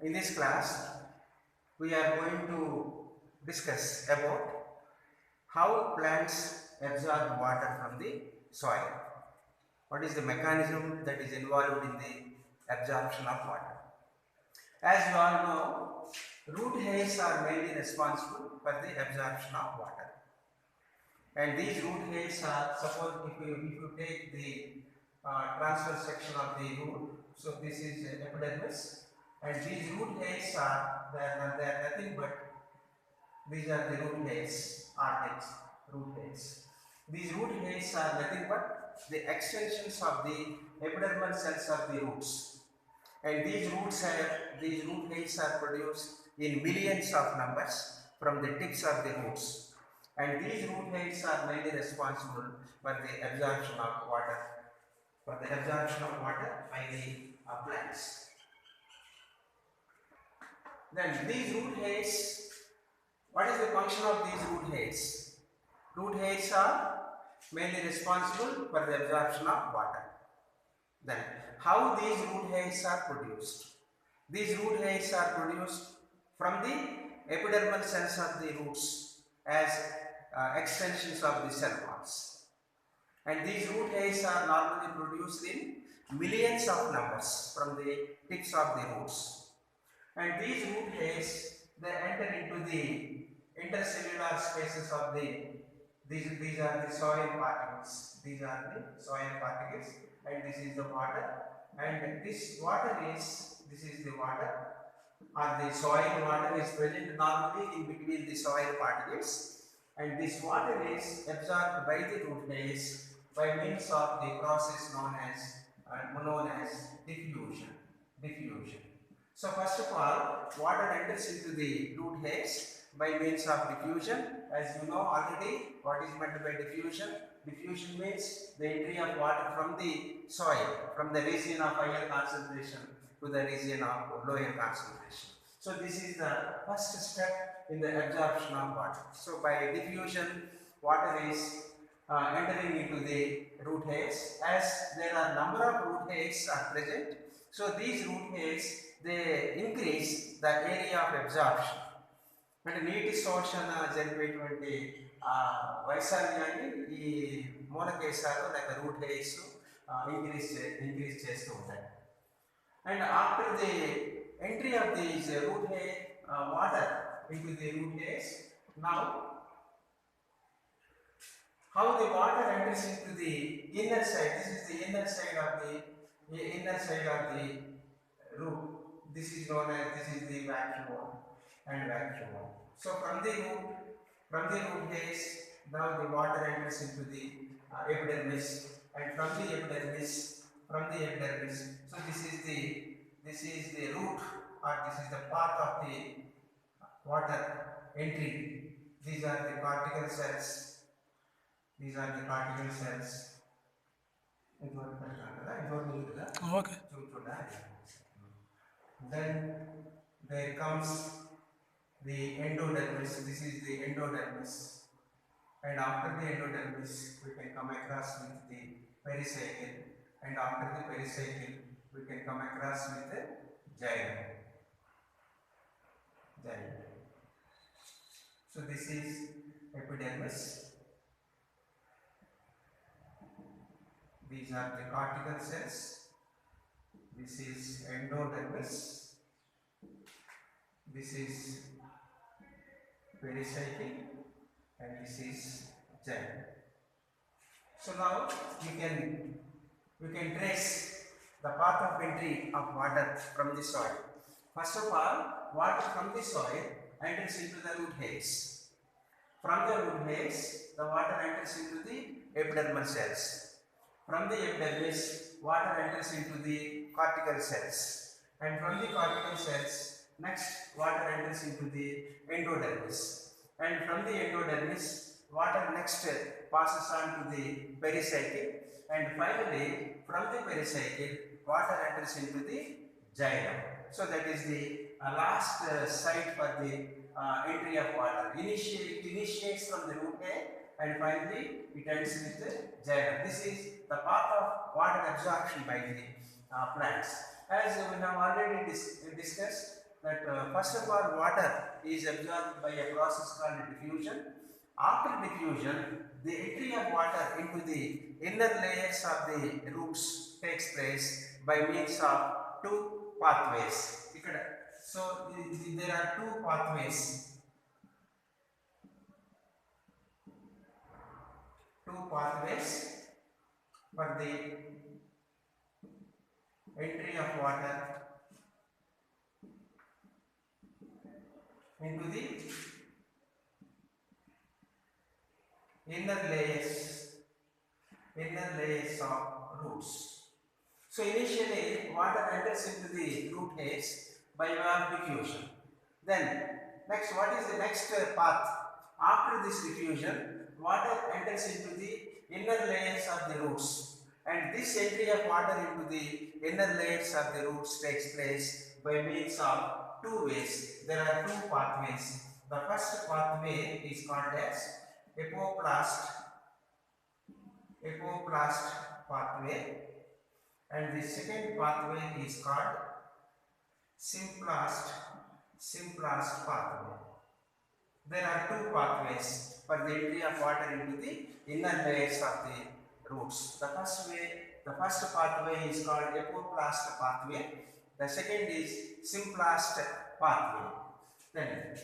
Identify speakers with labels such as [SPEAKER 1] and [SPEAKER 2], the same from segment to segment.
[SPEAKER 1] In this class, we are going to discuss about how plants absorb water from the soil. What is the mechanism that is involved in the absorption of water? As you all know, root hairs are mainly responsible for the absorption of water. And these root hairs are, suppose if you take the transverse section of the root, so this is epidermis, and these root hairs are they are nothing but these are the root hairs, arteries, root hairs. These root hairs are nothing but the extensions of the epidermal cells of the roots, and these root hairs are produced in millions of numbers from the tips of the roots, and these root hairs are mainly responsible for the absorption of water, by the plants. Then these root hairs, what is the function of these root hairs? Root hairs are mainly responsible for the absorption of water. Then how these root hairs are produced? These root hairs are produced from the epidermal cells of the roots as extensions of the cell walls. And these root hairs are normally produced in millions of numbers from the tips of the roots. And these root hairs, they enter into the intercellular spaces of these are the soil particles. These are the soil particles, and this is the water. And this is the water, or the soil water is present normally in between the soil particles, and this water is absorbed by the root hairs by means of the process known as diffusion. Diffusion. So first of all, water enters into the root hairs by means of diffusion. As you know already, what is meant by diffusion? Diffusion means the entry of water from the soil, from the region of higher concentration to the region of lower concentration. So this is the first step in the absorption of water. So by diffusion, water is entering into the root hairs. As there are number of root hairs are present, so these root hairs, they increase the area of absorption. అంటే నీటి శోషణ జరిపేటువంటి వైశాల్యాన్ని ఈ మూలకేశాలు లేక root hairs increase చేస్తూ ఉంటాయి. And after the entry of this root hair water into the root hairs, now how the water enters into the inner side. This is the inner side of the root. This is the vacuole and vacuole. So from the root hairs, now the water enters into the epidermis, and from the epidermis, so this is the root, or this is the path of the water entry. These are the cortical cells.
[SPEAKER 2] Okay.
[SPEAKER 1] Then there comes the endodermis. This is the endodermis, and after the endodermis we can come across with the pericycle, and after the pericycle we can come across with the xylem. So this is epidermis. These are the cortical cells. This is endodermis. This is pericycle, and this is xylem. So now we can trace the path of entry of water from the soil. First of all, water from the soil enters into the root hairs. From the root hairs, the water enters into the epidermal cells. From the epidermis, water enters into the cortical cells, and from the cortical cells, next water enters into the endodermis, and from the endodermis, water next passes on to the pericycle, and finally from the pericycle, water enters into the xylem. So that is the last site for the entry of water. It initiates from the root hair, and finally it ends with the xylem. This is the path of water absorption by the plants. As we have already discussed, that first of all water is absorbed by a process called diffusion. After diffusion, the entry of water into the inner layers of the roots takes place by means of two pathways. So there are two pathways. Two pathways for the entry of water into the inner layers of roots. So initially water enters into the root hairs by way of diffusion. Then next, what is the next path? After this diffusion, water enters into the inner layers of the roots, and this entry of water into the inner layers of the roots takes place by means of two ways. There are two pathways. The first pathway is called as apoplast pathway, and the second pathway is called symplast pathway. There are two pathways for the entry of water into the inner layers of the roots. The first pathway is called apoplast pathway. The second is symplast pathway. Then,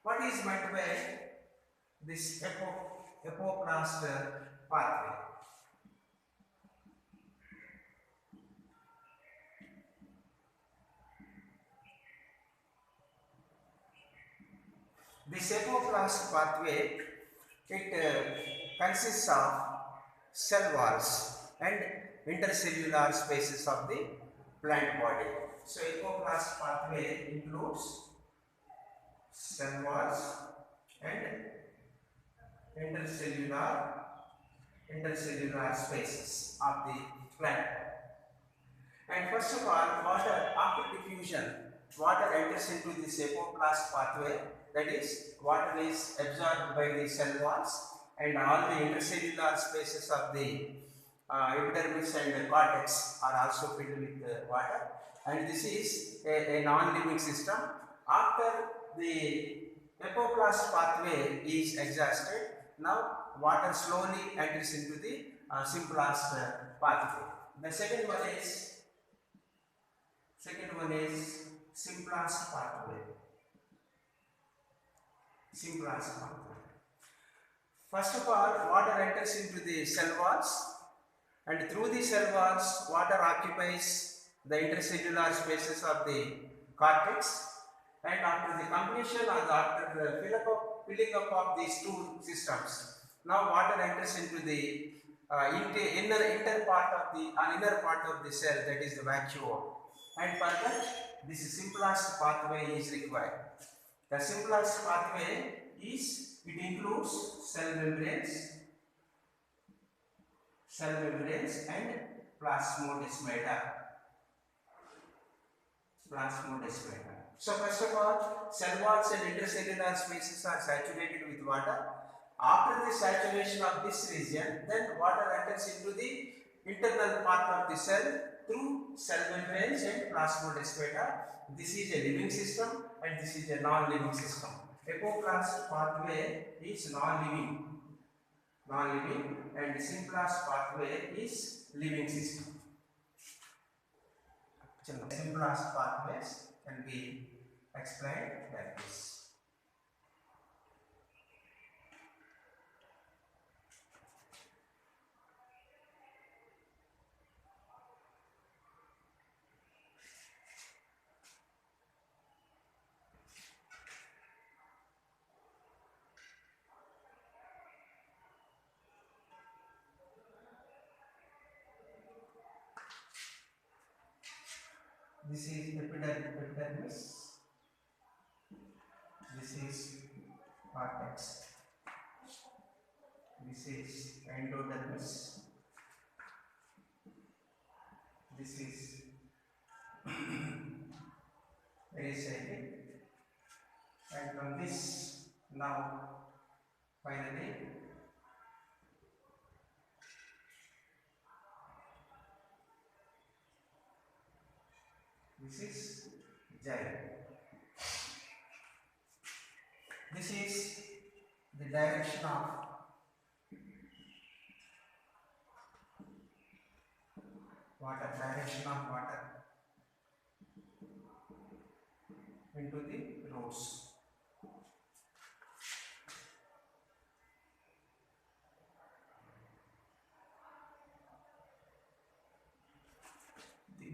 [SPEAKER 1] what is meant by this apoplast pathway? This apoplast pathway, it consists of cell walls and intercellular spaces of the plant body. So apoplast pathway includes cell walls and intercellular spaces of the plant. And first of all, water after diffusion, water enters into this apoplast pathway. That is, water is absorbed by the cell walls and all the intercellular spaces of the epidermis and cortex are also filled with water. And this is a non-living system. After the apoplast pathway is exhausted, now water slowly enters into the symplast pathway. The second one is symplast pathway. First of all, water enters into the cell walls, and through the cell walls, water occupies the intercellular spaces of the cortex. And after the completion or after the filling up of these two systems, now water enters into the inner part of the cell, that is the vacuole. And for that, this symplast pathway is required. The symplast pathway includes cell membranes and plasmodesmata. So first of all, cell walls and intercellular spaces are saturated with water. After the saturation of this region, then water enters into the internal part of the cell through cell membranes and plasmodesmata. This is a living system and this is a non-living system. Apoplast pathway is non-living, and symplast pathway is living system. Symplast pathways can be explained like this. This is epidermis, this is cortex, this is endodermis, this is pericycle, and from this now finally this is xylem. direction of water into the roots.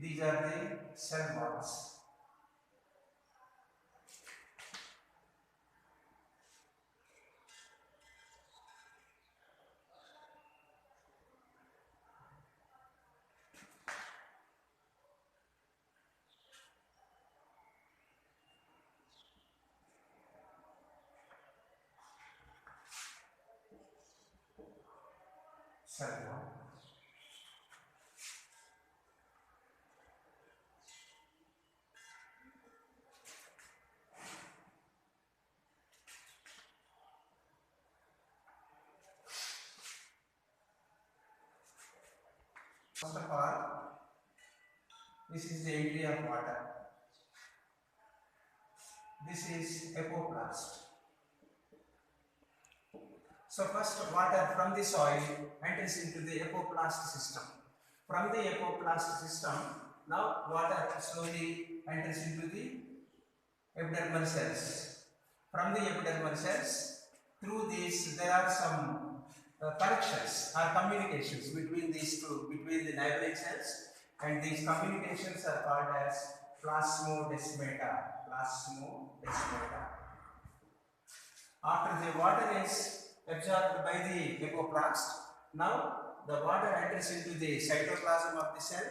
[SPEAKER 1] These are the cell walls. Cell wall. First of all, this is the entry of water. This is apoplast. So first water from the soil enters into the apoplast system. From the apoplast system, now water slowly enters into the epidermal cells. From the epidermal cells, through these there are some connections or communications between these two, between the neighboring cells, and these communications are called as plasmodesmata. Plasmodesmata. After the water is absorbed by the apoplast, now the water enters into the cytoplasm of the cell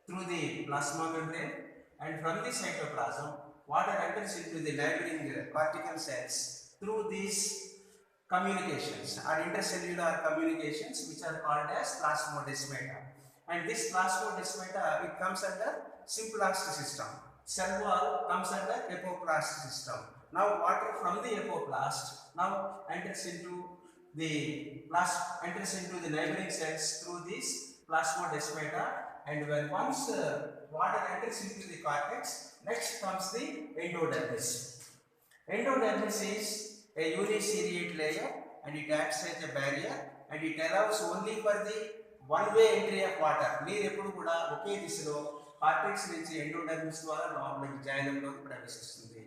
[SPEAKER 1] through the plasma membrane, and from the cytoplasm, water enters into the neighboring cortical cells through these communications or intercellular communications, which are called as plasmodesmata. And this plasmodesmata, it comes under symplast system. Cell wall comes under apoplast system. Now water from the apoplast now enters into the neighboring cells through this plasmodesmata, and when once water enters into the cortex, next comes the endodermis. Endodermis is a uniciliate layer, and it acts as a barrier, and it allows only for the one-way entry of water. నీరు ఎప్పుడు కూడా ఒకే దిశలో cortex నుంచి endodermis ద్వారా లోపలికి జైలంలోకి ప్రవేశిస్తుంది.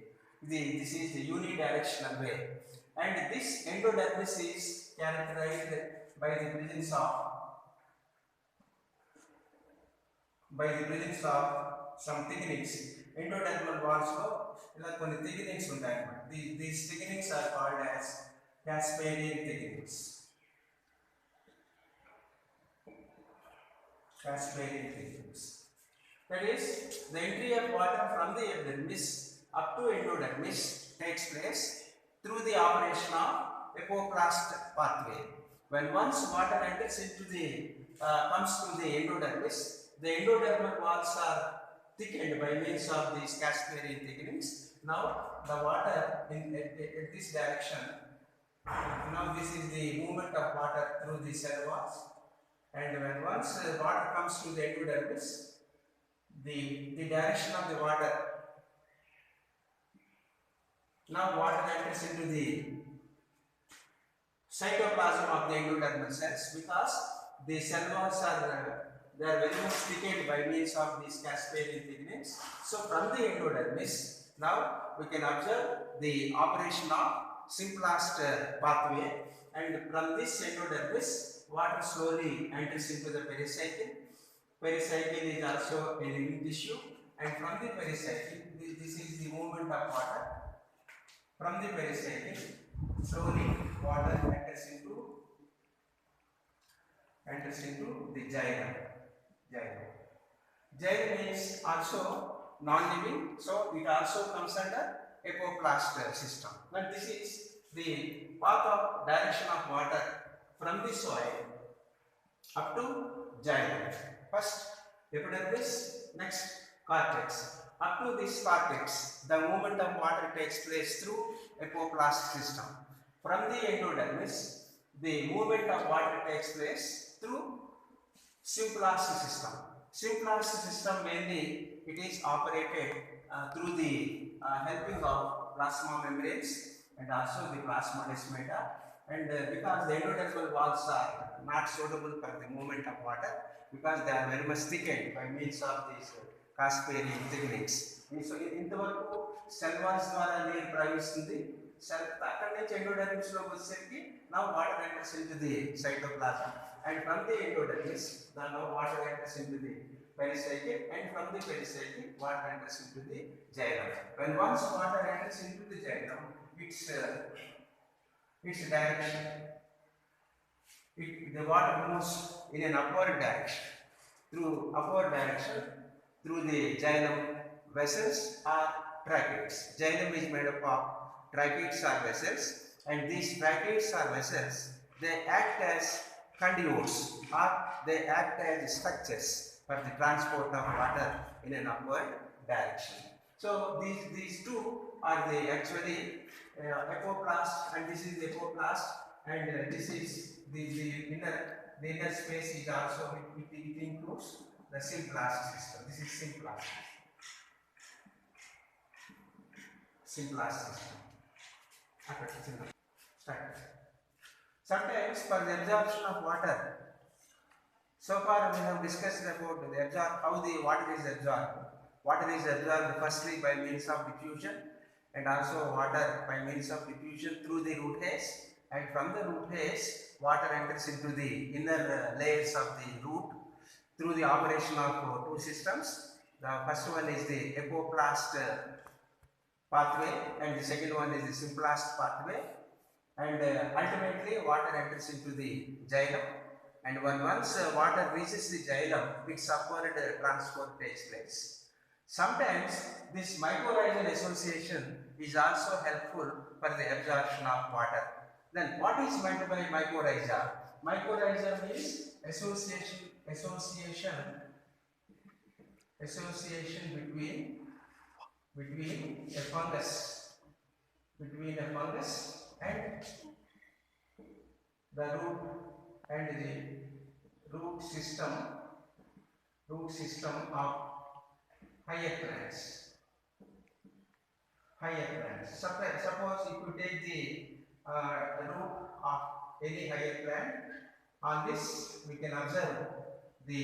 [SPEAKER 1] This is the unidirectional way, and this endodermis is characterized by the presence of some thickenings. Endodermal walls లో ఇలా కొన్ని thickenings ఉంటాయి అన్నమాట. These thickenings are called as Casparian thickenings. Casparian thickenings. That is, the entry of water from the epidermis up to endodermis takes place through the operation of apoplast pathway. When once water enters into the comes to the endodermis endodermal walls are thickened by means of these Casparian thickenings. Now the water in this direction, now this is the movement of water through the cell walls, and when once water comes to the endodermis, the direction of the water, now water enters into the cytoplasm of the endodermal cells, because the cell walls are they are very much thickened by means of these Casparian thickenings. So from the endodermis, now we can observe the operation of symplast pathway, and from this endodermis, water slowly enters into the pericycle. Pericycle is also a living tissue, and from the pericycle, this is the movement of water. From the pericycle, slowly water enters into the xylem. Xylem is also non-living, so it also comes under apoplast system. But this is the path of direction of water from the soil up to xylem. First epidermis, next cortex. Up to this cortex, the movement of water takes place through apoplast system. From the endodermis, the movement of water takes place through symplast system. Symplast system mainly it is operated through the helping of plasma membranes and also the plasmodesmata, and because the endodermal walls are not suitable for the movement of water because they are very much thickened by means of these Kasperi techniques. So ఇంతవరకు cell walls ద్వారా నీరు ప్రవహిస్తుంది. Cell అక్కడ నుంచి endodermis లోకి వచ్చేసరికి now water enters into the cytoplasm and from the endodermis now water enters into the pericycle and from the pericycle water enters into the xylem. When once water enters into the xylem, its direction, the water moves in an upward direction through the xylem vessels or tracheids. Xylem is made up of tracheids or vessels, and these tracheids or vessels, they act as conduits or they act as structures for the transport of water in an upward direction. So these two are the actually apoplast, and this is the apoplast, and this is the inner space is also it includes the symplast system. This is symplast system. Sometimes for the absorption of water, so far we have discussed about how the water is absorbed. Water is absorbed firstly by means of diffusion, and also water by means of diffusion through the root hairs, and from the root hairs water enters into the inner layers of the root through the operation of two systems. The first one is the apoplast pathway and the second one is the symplast pathway, and ultimately water enters into the xylem, and once water reaches the xylem, its upward transport takes place. Sometimes this mycorrhizal association is also helpful for the absorption of water. Then what is meant by mycorrhiza? Mycorrhiza means association between a fungus and the root and the root system of higher plants. Suppose if you take the root of any higher plant, on this we can observe the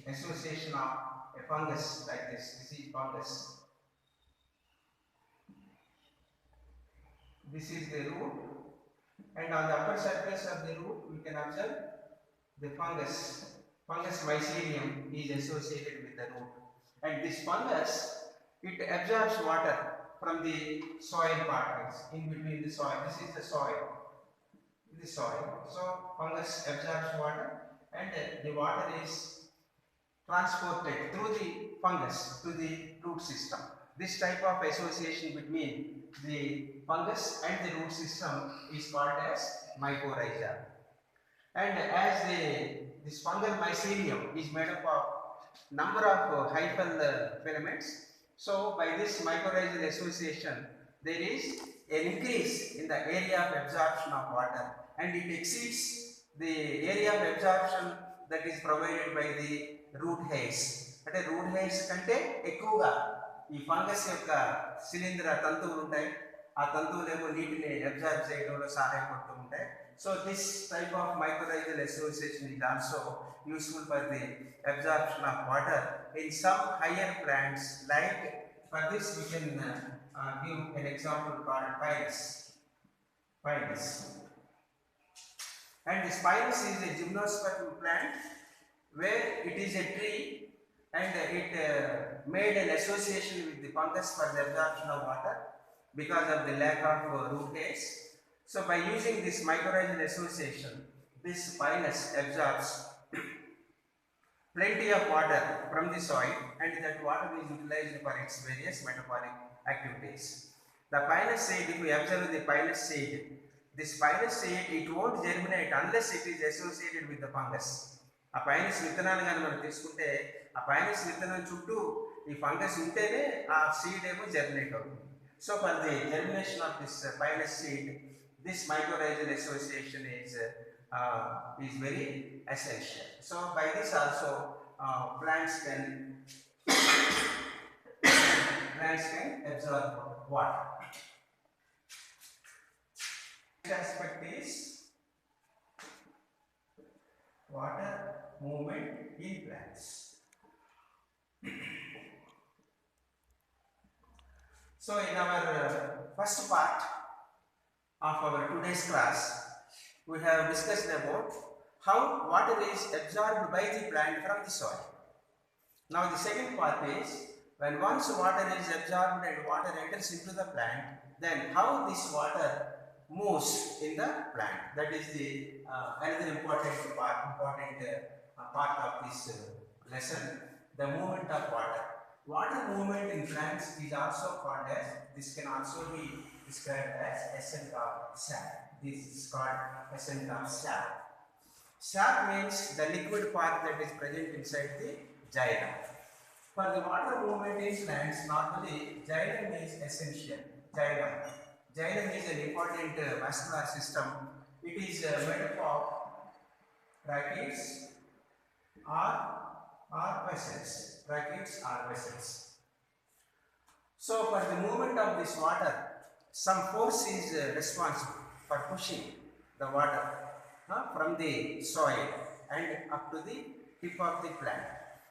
[SPEAKER 1] association of a fungus like this. This is fungus. This is the root, and on the upper surface of the root we can observe the fungus mycelium is associated with the root, and this fungus, it absorbs water from the soil particles in between the soil. This is the soil. So fungus absorbs water, and the water is transported through the fungus to the root system. This type of association between the fungus and the root system is called as mycorrhiza. And as this fungal mycelium is made up of number of hyphal filaments, so by this mycorrhizal association there is an increase in the area of absorption of water, and it exceeds the area of absorption that is provided by the root hairs. అంటే root hairs కంటే ఎక్కువగా ఈ fungus యొక్క శిలీంధ్ర తంతువులు ఉంటాయి. ఆ తంతువులేమో నీటిని observe చేయడంలో సహాయపడుతూ ఉంటాయి. So this type of mycorrhizal association is also useful for the absorption of water in some higher plants. Like for this we can give an example called Pinus. And this Pinus is a gymnosperm plant where it is a tree, and it made an association with the fungus for the absorption of water because of the lack of root hairs. So by using this mycorrhizal association, this Pinus absorbs plenty of water from the soil, and that water is utilized for its various metabolic activities. The Pinus seed, if we observe the Pinus seed, this Pinus seed, it won't germinate unless it is associated with the fungus. ఆ pinus విత్తనాన్ని కానీ మనం తీసుకుంటే ఆ pinus విత్తనం చుట్టూ ఈ fungus ఉంటేనే ఆ సీడ్ ఏమో జర్మినేట్ అవుతుంది. So for the germination of this pinus seed, this mycorrhizal association is very essential. So by this also plants can absorb water. Next aspect is water movement in plants. So in our first part of our today's class, we have discussed about how water is absorbed by the plant from the soil. Now the second part is, when once water is absorbed and water enters into the plant, then how this water moves in the plant. That is the another important part of this lesson, the movement of water. Water movement in plants is also called as, this can also be described as ascent of sap. This is called ascent of sap. Sap means the liquid part that is present inside the xylem. For the water movement in plants, normally xylem is essential. Xylem. Xylem is an important vascular system. It is made up of brackets or vessels. Brackets or vessels. So for the movement of this water, some force is responsible for pushing the water from the soil and up to the tip of the plant.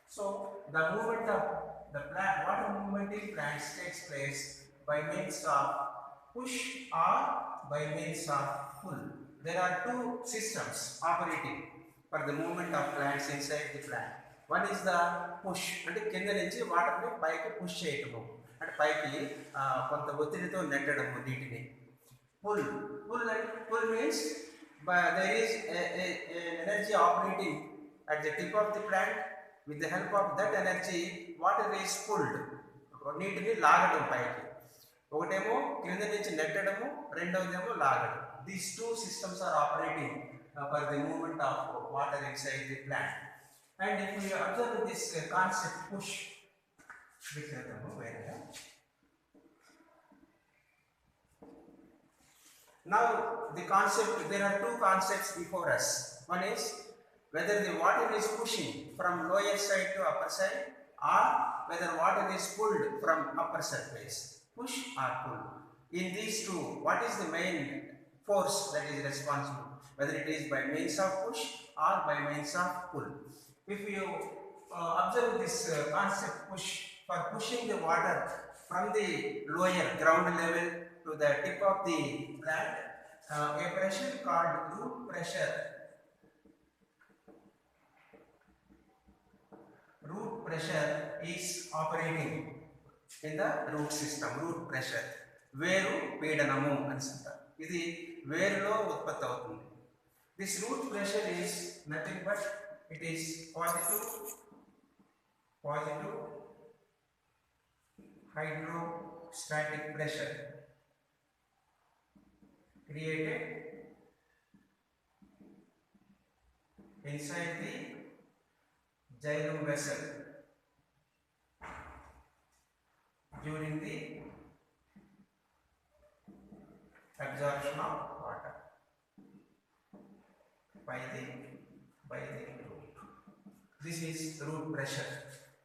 [SPEAKER 1] So the movement of the plant, water movement in plants takes place by means of push or by means of pull. There are two systems operating for the movement of plants inside the plant. One is the push, అంటే కింద నుంచి వాటర్ని పైకి push చేయటము, అంటే పైకి కొంత ఒత్తిడితో నెట్టడము నీటిని. Pull means there is an energy operating at the tip of the plant. With the help of that energy, water is pulled. నీటిని లాగడం పైకి. ఒకటేమో కింద నుంచి నెట్టడము, రెండవదేమో లాగడం. These two systems are operating for the movement of water inside the plant. And if we observe this concept push, now the concept, there are two concepts before us. One is whether the water is pushing from lower side to upper side, or whether water is pulled from upper surface. Push or pull. In these two, what is the main force that is responsible? Whether it is by means of push or by means of pull. If you observe this concept push, for pushing the water from the lower ground level to the tip of the plant, a pressure called root pressure. Root pressure is operating in the root system. Root pressure. వేరు పీడనము అని అంటారు. ఇది వేరులో ఉత్పత్తి అవుతుంది. This root pressure is nothing but it is positive hydrostatic pressure created inside the xylem vessel during the absorption of water by the root. This is root pressure,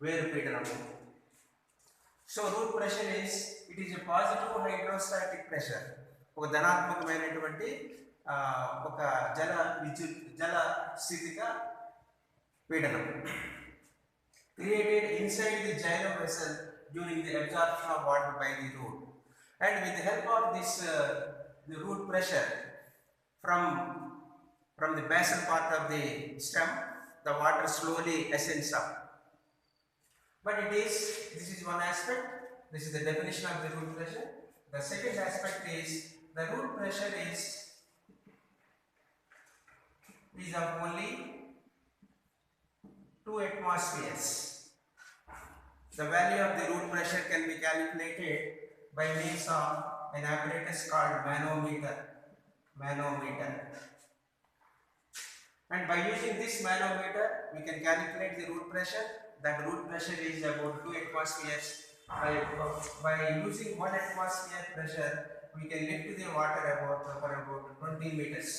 [SPEAKER 1] వేరు పీడనము. So root pressure is, it is a positive hydrostatic pressure. ఒక ధనాత్మకమైనటువంటి ఒక జల స్థితిక పీడనం. Created inside the xylem vessel during the absorption of water by the root. And with the help of this the root pressure from the basal part of the stem, the water slowly ascends up. But this is one aspect. This is the definition of the root pressure. The second aspect is the root pressure is of only 2 atmospheres. The value of the root pressure can be calculated by means of an apparatus called manometer. And by using this manometer, we can calculate the root pressure. That root pressure is about 2 atmospheres. By using 1 atmosphere pressure, we can lift the water for about 20 meters.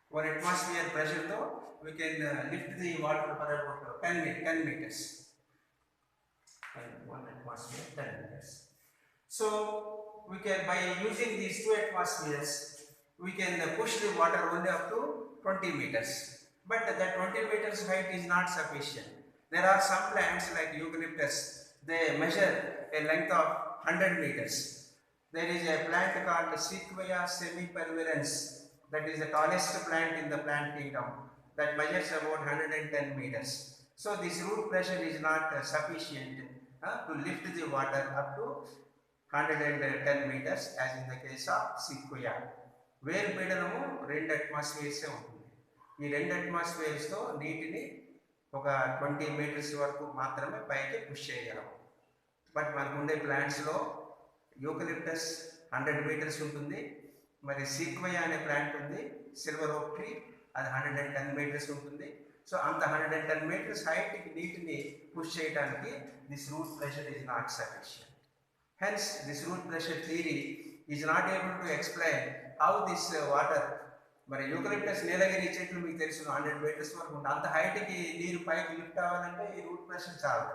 [SPEAKER 1] 1 atmosphere pressure though, we can lift the water for about 10 meters. 1 atmosphere, 10 meters. So we can, by using these 2 atmospheres, we can push the water only up to 20 meters. But that 20 meters height is not sufficient. There are some plants like eucalyptus, they measure a length of 100 meters. There is a plant called Sequoia sempervirens, that is the tallest plant in the plant kingdom, that measures about 110 meters. So this root pressure is not sufficient to lift the water up to 110 meters as in the case of Sequoia. వేరు పీడనము 2 అట్మాస్ఫియర్సే ఉంటుంది. ఈ 2 అట్మాస్ఫియర్స్తో నీటిని ఒక 20 metres వరకు మాత్రమే పైకి push చేయగలం. But మనకు ఉండే ప్లాంట్స్లో యూకలిప్టస్ 100 మీటర్స్ ఉంటుంది, మరి సీక్వయా అనే ప్లాంట్ ఉంది, సిల్వర్ ఓక్ ట్రీ, అది 110 మీటర్స్ ఉంటుంది. సో అంత 110 మీటర్స్ హైట్కి నీటిని పుష్ చేయడానికి this root pressure is not sufficient. Hence, this root pressure theory is not able to explain how this water, మరి యూకలిప్టస్ నీలగిరి చెట్లు మీకు తెలుసు 100 మీటర్స్ వరకు ఉంటుంది, అంత హైట్కి నీరు పైకి లిఫ్ట్ అవ్వాలంటే ఈ రూట్ ప్రెషర్ చాలు.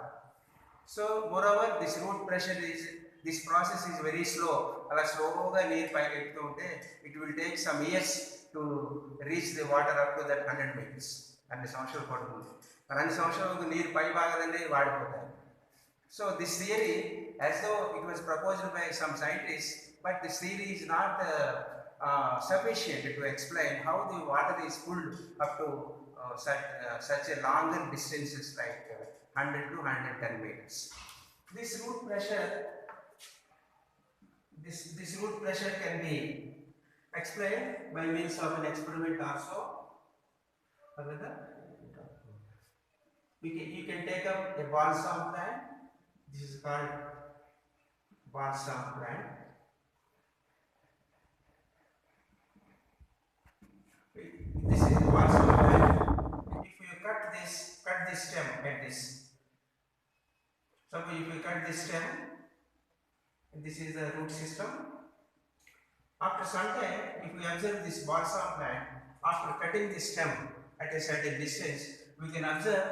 [SPEAKER 1] So moreover this root pressure is, this process is very slow. అలా స్లోగా నీరు పైకి ఎక్కుతూ ఉంటే it will take some years to reach the water up to that 100 metres. అన్ని సంవత్సరాలు పడుతుంది. మరి అన్ని సంవత్సరాలకు నీరు పై భాగాలన్నీ వాడిపోతాయి. So this theory, as though it was proposed by some scientists, but this theory is not sufficient to explain how the water is pulled up to such a longer distances like 100 to 110 meters. This root pressure, this root pressure can be explained by means of an experiment also. You can take up a balsam plant. This is called balsam plant. This is the balsam plant. If you cut this stem at this, suppose if you cut this stem, this is the root system. After some time, if we observe this balsam plant, after cutting this stem at a certain distance, we can observe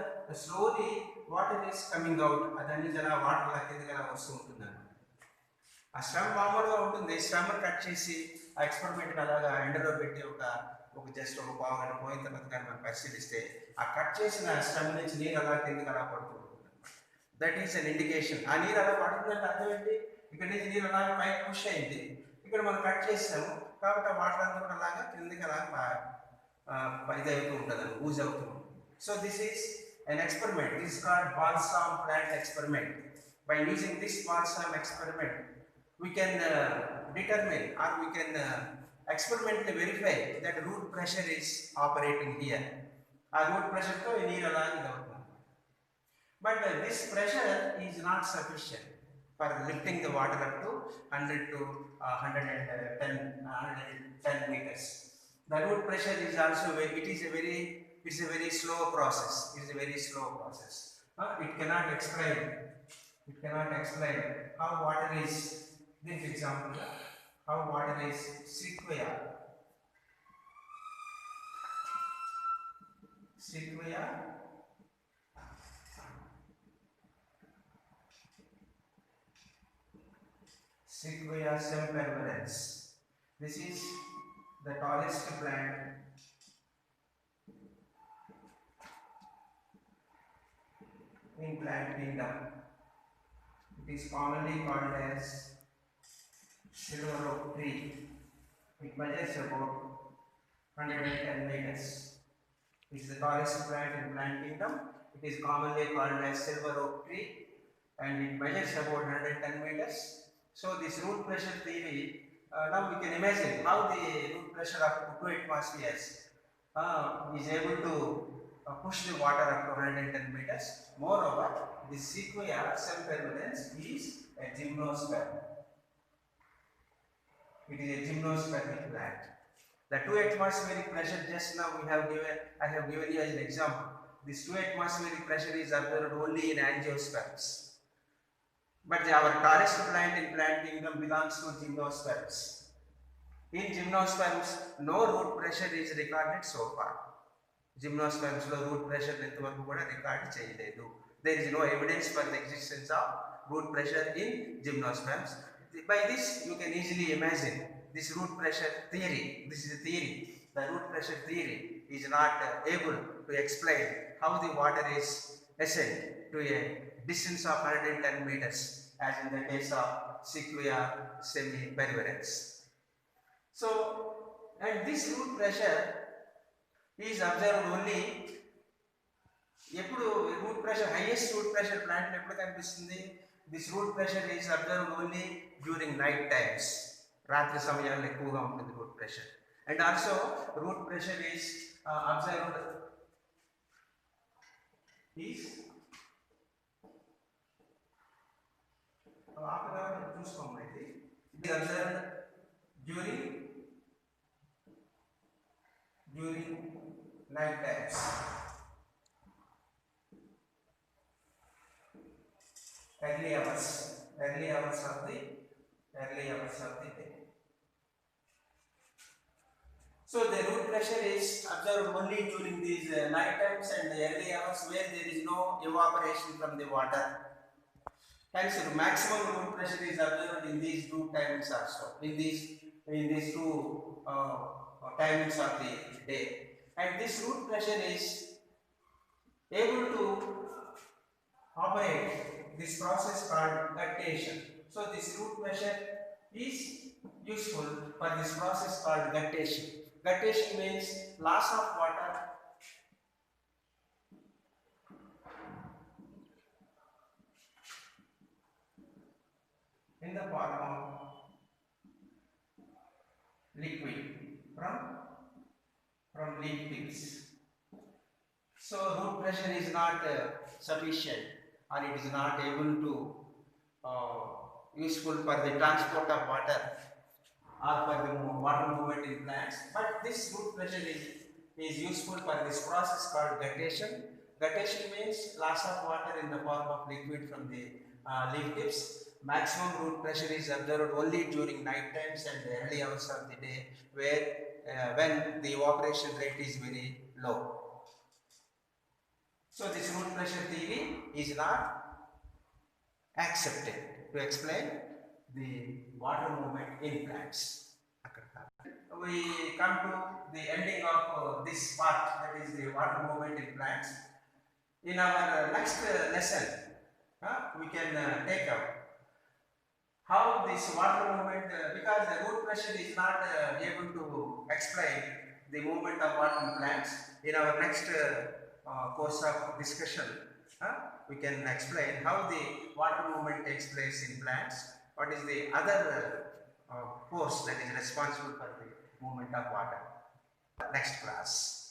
[SPEAKER 1] slowly water is coming out. అదన్నీ జర water లెక్కదిగా వస్తూ ఉంటుందండి. ఆ stem మామూలుగా ఉంటుంది. Stem cut చేసి ఆ experiment అలాగా ఎండలో పెట్టి ఒక జస్ట్ ఒక పావు గంట పోయిన తర్వాత కానీ మనం పరిశీలిస్తే ఆ కట్ చేసిన స్టెమ్ నుంచి నీరు అలా కిందకి అలా పడుతూ ఉంటుంది. That is an indication. ఆ నీరు అలా పడుతుందంటే అర్థం ఏంటి? ఇక్కడ నుంచి నీరు అలాగే పైకి పుష్ అయింది, ఇక్కడ మనం కట్ చేసాము కాబట్టి ఆ వాటర్ అంతా కూడా అలాగా కిందకి అలాగా ఇది అవుతూ ఉంటుంది, యూజ్ అవుతూ ఉంటుంది. So this is an experiment. This is called balsam plant experiment. By using this balsam experiment, we can determine or we can experimentally verify that root pressure is operating here. Our root pressure to near along. But this pressure is not sufficient for lifting the water up to 100 to 110 meters. The root pressure is also it's a very slow process. It is a very slow process. It cannot explain how water is, this example, how water is Sequoia sempervirens. This is the tallest plant in plant kingdom. It is commonly called as silver oak tree. It measures about 110 meters. It is the tallest plant in plant kingdom. It is commonly called as silver oak tree and it measures about 110 meters. So this root pressure theory, now we can imagine how the root pressure of 2 atmospheres is able to push the water up to 110 meters. Moreover, the Sequoia sempervirens is a gymnosperm. It is a gymnospermic plant. The 2 atmospheric pressure just now I have given you as an example. This 2 atmospheric pressure is observed only in angiosperms. But our tallest plant in plant kingdom belongs to gymnosperms. In gymnosperms, no root pressure is recorded so far. Gymnosperms లో root pressure ఎంతవరకు కూడా record చేయలేదు. There is no evidence for the existence of root pressure in gymnosperms. By this you can easily imagine this root pressure theory, this is a theory, the root pressure theory is not able to explain how the water is ascend to a distance of 110 meters as in the case of sequoia semipervirex. So, and this root pressure is observed only ఎప్పుడు root pressure highest root pressure plant ఎప్పుడు కనిపిస్తుంది this root pressure is observed only during night times రాత్రి సమయాల్లో ఎక్కువగా ఉంటుంది root pressure and also root pressure is observed is చూసుకోమండి ఇది observed during night times. Early hours of the day. So the root pressure is observed only during these night times and the early hours where there is no evaporation from the water. Hence the maximum root pressure is observed in these two times also, in these two timings of the day. And this root pressure is able to operate this process called guttation. So this root pressure is useful for this process called guttation. Guttation means loss of water in the form of liquid from leaf tips. So root pressure is not sufficient or it is not able to useful for the transport of water or for the water movement in plants, but this root pressure is useful for this process called guttation. Guttation means loss of water in the form of liquid from the leaf tips. Maximum root pressure is observed only during night times and the early hours of the day where when the evaporation rate is very low. So this root pressure theory is not accepted to explain the water movement in plants. We come to the ending of this part, that is the water movement in plants. In our next lesson, we can take up how this water movement, because the root pressure is not able to explain the movement of water in plants. In our next course of discussion, we can explain how the water movement takes place in plants, what is the other force that is responsible for the movement of water. Next class.